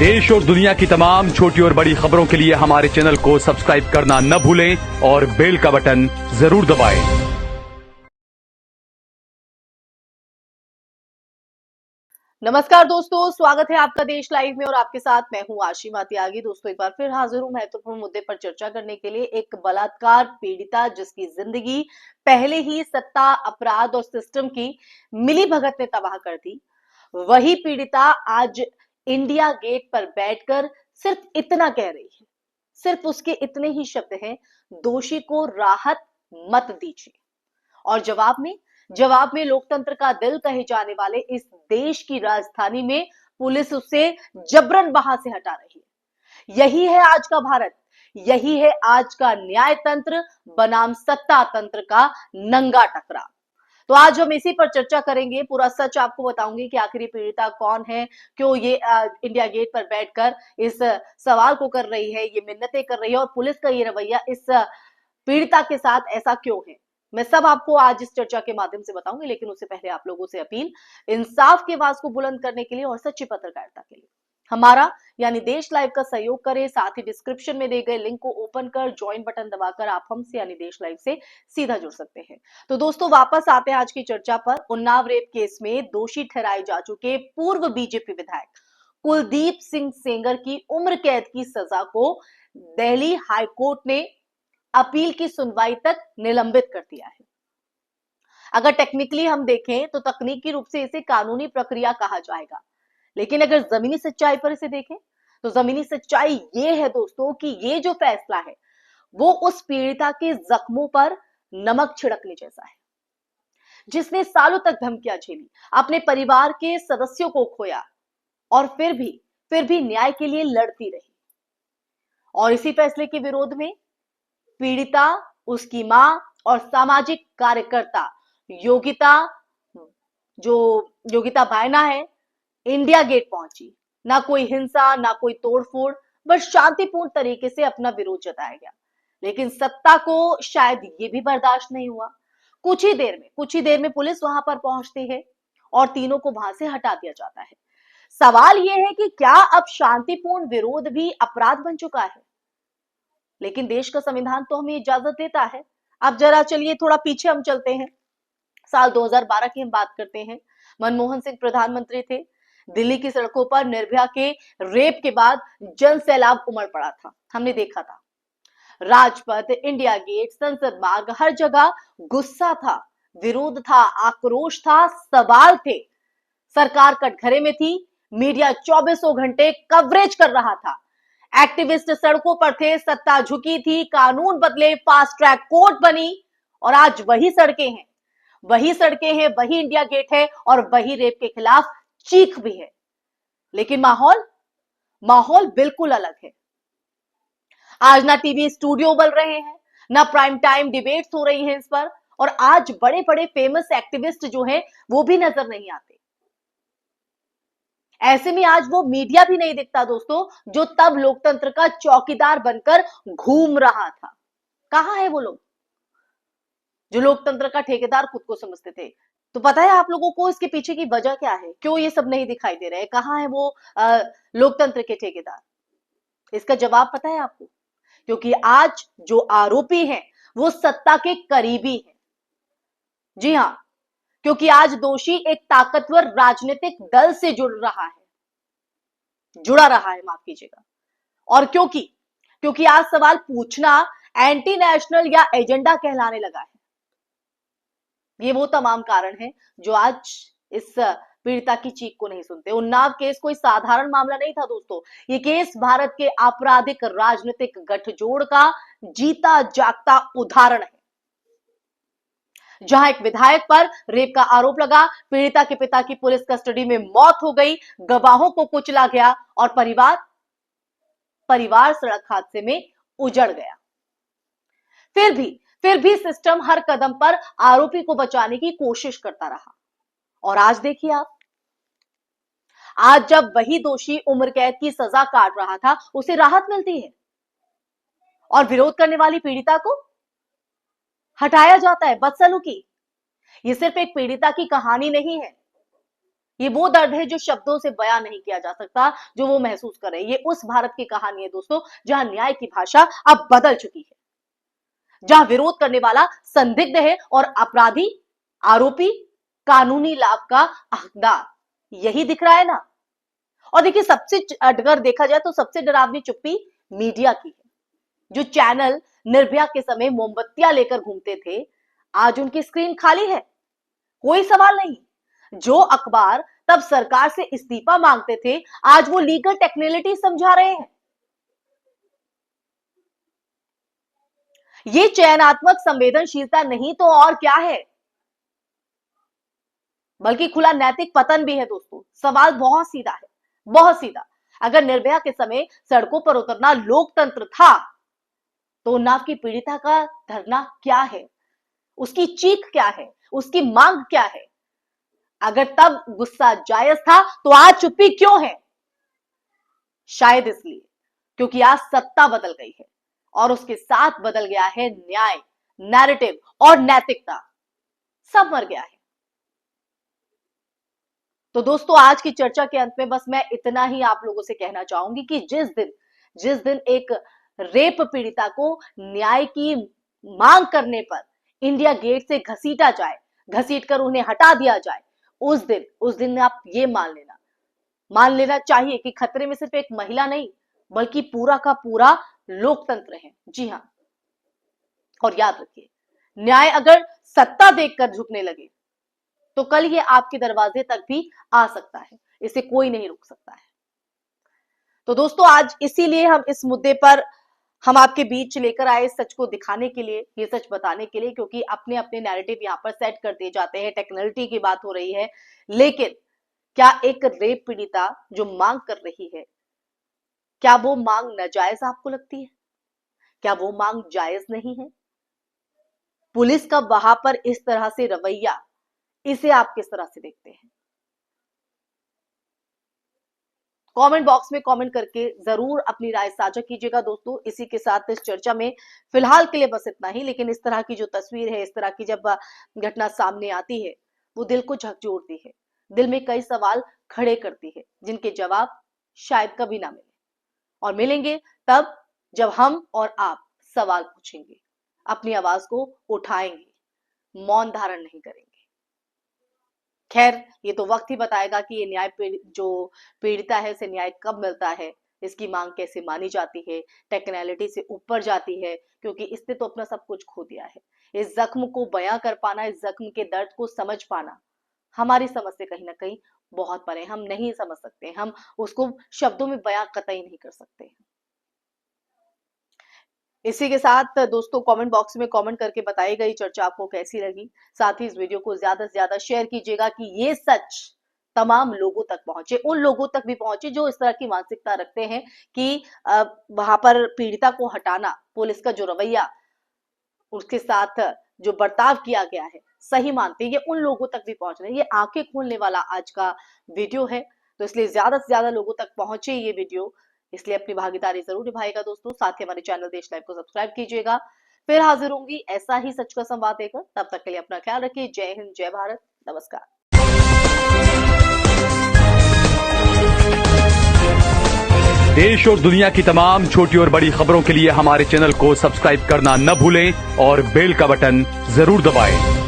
देश और दुनिया की तमाम छोटी और बड़ी खबरों के लिए हमारे चैनल को सब्सक्राइब करना न भूलें और बेल का बटन जरूर दबाएं। नमस्कार दोस्तों, स्वागत है आपका देश लाइव में और आपके साथ मैं हूं आशिमा त्यागी। दोस्तों, एक बार फिर हाजिर हूं महत्वपूर्ण मुद्दे पर चर्चा करने के लिए। एक बलात्कार पीड़िता जिसकी जिंदगी पहले ही सत्ता, अपराध और सिस्टम की मिलीभगत ने तबाह कर दी, वही पीड़िता आज इंडिया गेट पर बैठकर सिर्फ इतना कह रही है, सिर्फ उसके इतने ही शब्द हैं, दोषी को राहत मत दीजिए। और जवाब में लोकतंत्र का दिल कहे जाने वाले इस देश की राजधानी में पुलिस उसे जबरन वहां से हटा रही है। यही है आज का भारत, यही है आज का न्याय तंत्र बनाम सत्ता तंत्र का नंगा टकराव। तो आज हम इसी पर चर्चा करेंगे, पूरा सच आपको बताऊंगी कि आखिर ये पीड़िता कौन है, क्यों ये इंडिया गेट पर बैठकर इस सवाल को कर रही है, ये मिन्नतें कर रही है, और पुलिस का ये रवैया इस पीड़िता के साथ ऐसा क्यों है। मैं सब आपको आज इस चर्चा के माध्यम से बताऊंगी, लेकिन उससे पहले आप लोगों से अपील, इंसाफ की आवाज को बुलंद करने के लिए और सच्ची पत्रकारिता के लिए हमारा यानी देश लाइव का सहयोग करें। साथ ही डिस्क्रिप्शन में दिए गए लिंक को ओपन कर ज्वाइन बटन दबाकर आप हमसे यानी देश लाइव से सीधा जुड़ सकते हैं। तो दोस्तों, वापस आते हैं आज की चर्चा पर। उन्नाव रेप केस में दोषी ठहराए जा चुके पूर्व बीजेपी विधायक कुलदीप सिंह सेंगर की उम्र कैद की सजा को दिल्ली हाईकोर्ट ने अपील की सुनवाई तक निलंबित कर दिया है। अगर टेक्निकली हम देखें तो तकनीकी रूप से इसे कानूनी प्रक्रिया कहा जाएगा, लेकिन अगर जमीनी सच्चाई पर इसे देखें तो जमीनी सच्चाई ये है दोस्तों कि ये जो फैसला है वो उस पीड़िता के जख्मों पर नमक छिड़कने जैसा है, जिसने सालों तक धमकियां झेली, अपने परिवार के सदस्यों को खोया और फिर भी न्याय के लिए लड़ती रही। और इसी फैसले के विरोध में पीड़िता, उसकी मां और सामाजिक कार्यकर्ता योगिता बायना है, इंडिया गेट पहुंची। ना कोई हिंसा, ना कोई तोड़फोड़, बस शांतिपूर्ण तरीके से अपना विरोध जताया गया। लेकिन सत्ता को शायद ये भी बर्दाश्त नहीं हुआ। कुछ ही देर में पुलिस वहां पर पहुंचती है और तीनों को वहां से हटा दिया जाता है। सवाल यह है कि क्या अब शांतिपूर्ण विरोध भी अपराध बन चुका है? लेकिन देश का संविधान तो हमें इजाजत देता है। अब जरा चलिए थोड़ा पीछे हम चलते हैं। साल 2012 की हम बात करते हैं। मनमोहन सिंह प्रधानमंत्री थे। दिल्ली की सड़कों पर निर्भया के रेप के बाद जन सैलाब उमड़ पड़ा था, हमने देखा था। राजपथ, इंडिया गेट, संसद मार्ग, हर जगह गुस्सा था, विरोध था, आक्रोश था, सवाल थे। सरकार कटघरे में थी, मीडिया 24 घंटे कवरेज कर रहा था, एक्टिविस्ट सड़कों पर थे, सत्ता झुकी थी, कानून बदले, फास्ट ट्रैक कोर्ट बनी, और आज वही सड़कें हैं, वही इंडिया गेट है और वही रेप के खिलाफ चीख भी है। लेकिन माहौल बिल्कुल अलग है। आज ना टीवी स्टूडियो उबल रहे हैं, ना प्राइम टाइम डिबेट्स हो रही हैं इस पर, और आज बड़े बड़े फेमस एक्टिविस्ट जो हैं वो भी नजर नहीं आते। ऐसे में आज वो मीडिया भी नहीं दिखता दोस्तों, जो तब लोकतंत्र का चौकीदार बनकर घूम रहा था। कहां है वो लोग जो लोकतंत्र का ठेकेदार खुद को समझते थे? तो पता है आप लोगों को इसके पीछे की वजह क्या है, क्यों ये सब नहीं दिखाई दे रहे? कहां है वो लोकतंत्र के ठेकेदार? इसका जवाब पता है आपको? क्योंकि आज जो आरोपी हैं वो सत्ता के करीबी हैं। जी हां, क्योंकि आज दोषी एक ताकतवर राजनीतिक दल से जुड़ा रहा है, माफ कीजिएगा। और क्योंकि आज सवाल पूछना एंटी नेशनल या एजेंडा कहलाने लगा है। ये वो तमाम कारण हैं जो आज इस पीड़िता की चीख को नहीं सुनते। उन्नाव केस कोई साधारण मामला नहीं था दोस्तों, ये केस भारत के आपराधिक राजनीतिक गठजोड़ का जीता जागता उदाहरण है, जहां एक विधायक पर रेप का आरोप लगा, पीड़िता के पिता की पुलिस कस्टडी में मौत हो गई, गवाहों को कुचला गया और परिवार सड़क हादसे में उजड़ गया। फिर भी सिस्टम हर कदम पर आरोपी को बचाने की कोशिश करता रहा। और आज देखिए आप, आज जब वही दोषी उम्र कैद की सजा काट रहा था, उसे राहत मिलती है और विरोध करने वाली पीड़िता को हटाया जाता है। बदसलूकी। ये सिर्फ एक पीड़िता की कहानी नहीं है, ये वो दर्द है जो शब्दों से बयां नहीं किया जा सकता, जो वो महसूस कर रहे हैं। ये उस भारत की कहानी है दोस्तों, जहां न्याय की भाषा अब बदल चुकी है, जहां विरोध करने वाला संदिग्ध है और अपराधी, आरोपी, कानूनी लाभ का हकदार। यही दिख रहा है ना। और देखिए, सबसे अगर देखा जाए तो सबसे डरावनी चुप्पी मीडिया की है। जो चैनल निर्भया के समय मोमबत्तियां लेकर घूमते थे, आज उनकी स्क्रीन खाली है, कोई सवाल नहीं। जो अखबार तब सरकार से इस्तीफा मांगते थे, आज वो लीगल टेक्निकलिटी समझा रहे हैं। ये चयनात्मक संवेदनशीलता नहीं तो और क्या है, बल्कि खुला नैतिक पतन भी है दोस्तों। सवाल बहुत सीधा है, बहुत सीधा। अगर निर्भया के समय सड़कों पर उतरना लोकतंत्र था, तो उन्नाव की पीड़िता का धरना क्या है, उसकी चीख क्या है, उसकी मांग क्या है? अगर तब गुस्सा जायज था, तो आज चुप्पी क्यों है? शायद इसलिए क्योंकि आज सत्ता बदल गई है और उसके साथ बदल गया है न्याय, नैरेटिव और नैतिकता। सब मर गया है। तो दोस्तों, आज की चर्चा के अंत में बस मैं इतना ही आप लोगों से कहना चाहूंगी कि जिस दिन एक रेप पीड़िता को न्याय की मांग करने पर इंडिया गेट से घसीटा जाए, घसीटकर उन्हें हटा दिया जाए, उस दिन आप ये मान लेना चाहिए कि खतरे में सिर्फ एक महिला नहीं, बल्कि पूरा का पूरा लोकतंत्र है। जी हां। और याद रखिए, न्याय अगर सत्ता देखकर झुकने लगे, तो कल ये आपके दरवाजे तक भी आ सकता है। इसे कोई नहीं रोक सकता है। तो दोस्तों, आज इसीलिए हम इस मुद्दे पर हम आपके बीच लेकर आए, सच को दिखाने के लिए, ये सच बताने के लिए, क्योंकि अपने अपने नैरेटिव यहाँ पर सेट कर दिए जाते हैं। टेक्नोलॉजी की बात हो रही है, लेकिन क्या एक रेप पीड़िता जो मांग कर रही है, क्या वो मांग नाजायज आपको लगती है? क्या वो मांग जायज नहीं है? पुलिस का वहां पर इस तरह से रवैया, इसे आप किस तरह से देखते हैं? कमेंट बॉक्स में कमेंट करके जरूर अपनी राय साझा कीजिएगा दोस्तों। इसी के साथ इस चर्चा में फिलहाल के लिए बस इतना ही। लेकिन इस तरह की जो तस्वीर है, इस तरह की जब घटना सामने आती है, वो दिल को झकझोरती है, दिल में कई सवाल खड़े करती है, जिनके जवाब शायद कभी ना मिले, और मिलेंगे तब जब हम और आप सवाल पूछेंगे, अपनी आवाज को उठाएंगे, मौन धारण नहीं करेंगे। खैर, ये तो वक्त ही बताएगा कि ये न्याय जो पीड़िता है, इसे न्याय कब मिलता है, इसकी मांग कैसे मानी जाती है, टेक्निकलिटी से ऊपर जाती है, क्योंकि इसने तो अपना सब कुछ खो दिया है। इस जख्म को बयां कर पाना, इस जख्म के दर्द को समझ पाना हमारी समझ से कहीं ना कहीं बहुत परे। हम नहीं समझ सकते, हम उसको शब्दों में बयां कतई नहीं कर सकते। इसी के साथ दोस्तों, कमेंट बॉक्स में कमेंट करके बताइएगा ये चर्चा आपको कैसी लगी। साथ ही इस वीडियो को ज्यादा से ज्यादा शेयर कीजिएगा कि ये सच तमाम लोगों तक पहुंचे, उन लोगों तक भी पहुंचे जो इस तरह की मानसिकता रखते हैं कि वहां पर पीड़िता को हटाना, पुलिस का जो रवैया, उसके साथ जो बर्ताव किया गया है, सही मानते हैं। ये उन लोगों तक भी पहुंच रहे हैं। ये आंखें खोलने वाला आज का वीडियो है, तो इसलिए ज्यादा से ज्यादा लोगों तक पहुंचे ये वीडियो, इसलिए अपनी भागीदारी जरूर निभाएगा दोस्तों। साथ ही हमारे चैनल देश लाइव को सब्सक्राइब कीजिएगा। फिर हाजिर होंगी ऐसा ही सच का संवाद देकर। तब तक के लिए अपना ख्याल रखिए। जय हिंद, जय भारत, नमस्कार। देश और दुनिया की तमाम छोटी और बड़ी खबरों के लिए हमारे चैनल को सब्सक्राइब करना न भूलें और बेल का बटन जरूर दबाएं।